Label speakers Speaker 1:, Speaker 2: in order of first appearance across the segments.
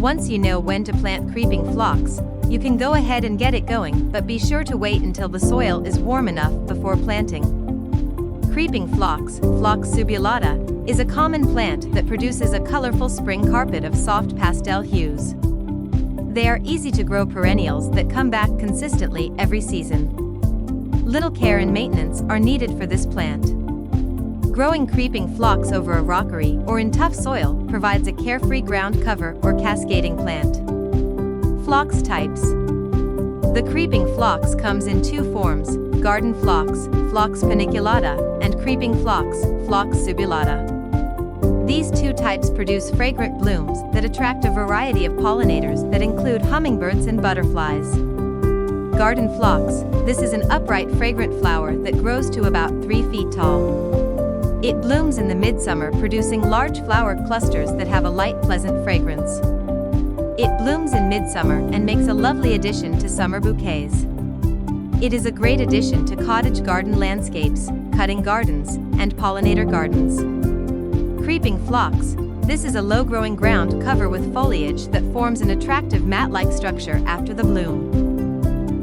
Speaker 1: Once you know when to plant creeping phlox, you can go ahead and get it going, but be sure to wait until the soil is warm enough before planting. Creeping phlox, Phlox subulata, is a common plant that produces a colorful spring carpet of soft pastel hues. They are easy to grow perennials that come back consistently every season. Little care and maintenance are needed for this plant. Growing creeping phlox over a rockery or in tough soil provides a carefree ground cover or cascading plant. Phlox types. The creeping phlox comes in two forms: garden phlox, Phlox paniculata, and creeping phlox, Phlox subulata. These two types produce fragrant blooms that attract a variety of pollinators that include hummingbirds and butterflies. Garden phlox. This is an upright fragrant flower that grows to about 3 feet tall. It blooms in the midsummer, producing large flower clusters that have a light, pleasant fragrance. It blooms in midsummer and makes a lovely addition to summer bouquets. It is a great addition to cottage garden landscapes, cutting gardens, and pollinator gardens. Creeping phlox. This is a low-growing ground cover with foliage that forms an attractive mat-like structure after the bloom.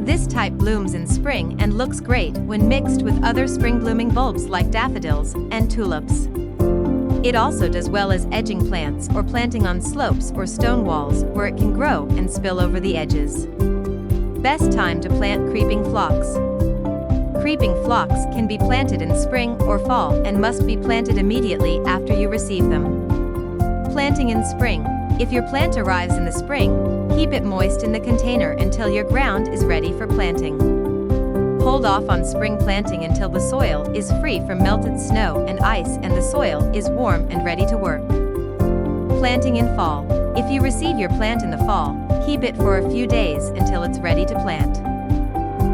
Speaker 1: This type blooms in spring and looks great when mixed with other spring-blooming bulbs like daffodils and tulips. It also does well as edging plants or planting on slopes or stone walls where it can grow and spill over the edges. Best time to plant creeping phlox. Creeping phlox can be planted in spring or fall and must be planted immediately after you receive them. Planting in spring. If your plant arrives in the spring, keep it moist in the container until your ground is ready for planting. Hold off on spring planting until the soil is free from melted snow and ice and the soil is warm and ready to work. Planting in fall. If you receive your plant in the fall, keep it for a few days until it's ready to plant.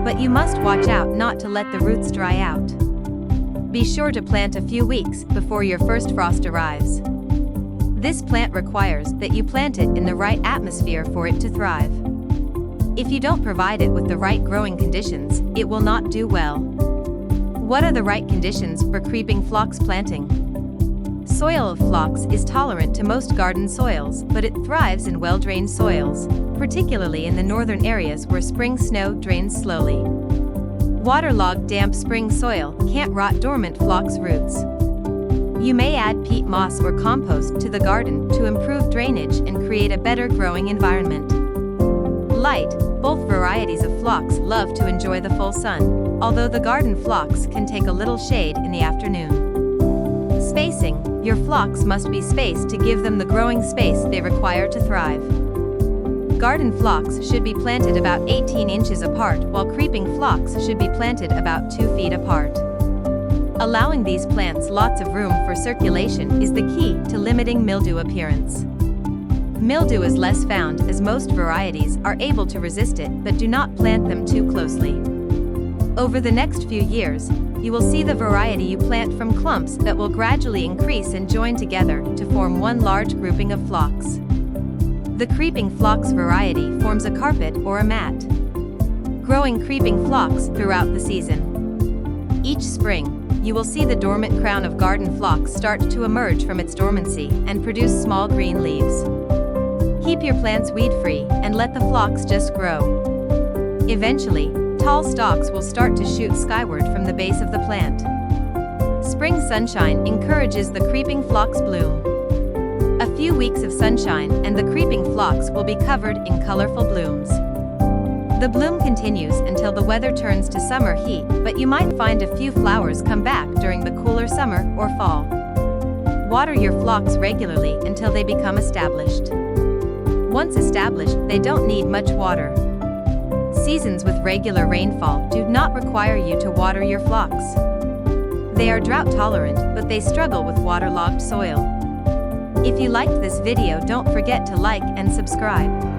Speaker 1: But you must watch out not to let the roots dry out. Be sure to plant a few weeks before your first frost arrives. This plant requires that you plant it in the right atmosphere for it to thrive. If you don't provide it with the right growing conditions, it will not do well. What are the right conditions for creeping phlox planting? Soil of phlox is tolerant to most garden soils, but it thrives in well-drained soils, particularly in the northern areas where spring snow drains slowly. Waterlogged damp spring soil can't rot dormant phlox roots. You may add peat moss or compost to the garden to improve drainage and create a better growing environment. Light. Both varieties of phlox love to enjoy the full sun, although the garden phlox can take a little shade in the afternoon. Spacing. Your phlox must be spaced to give them the growing space they require to thrive. Garden phlox should be planted about 18 inches apart, while creeping phlox should be planted about 2 feet apart. Allowing these plants lots of room for circulation is the key to limiting mildew appearance. Mildew is less found as most varieties are able to resist it, but do not plant them too closely. Over the next few years, you will see the variety you plant from clumps that will gradually increase and join together to form one large grouping of phlox. The creeping phlox variety forms a carpet or a mat. Growing creeping phlox throughout the season. Each spring, you will see the dormant crown of garden phlox start to emerge from its dormancy and produce small green leaves. Keep your plants weed-free and let the phlox just grow. Eventually, tall stalks will start to shoot skyward from the base of the plant. Spring sunshine encourages the creeping phlox bloom. A few weeks of sunshine and the creeping phlox will be covered in colorful blooms. The bloom continues until the weather turns to summer heat, but you might find a few flowers come back during the cooler summer or fall. Water your phlox regularly until they become established. Once established, they don't need much water. Seasons with regular rainfall do not require you to water your phlox. They are drought tolerant, but they struggle with waterlogged soil. If you liked this video, don't forget to like and subscribe.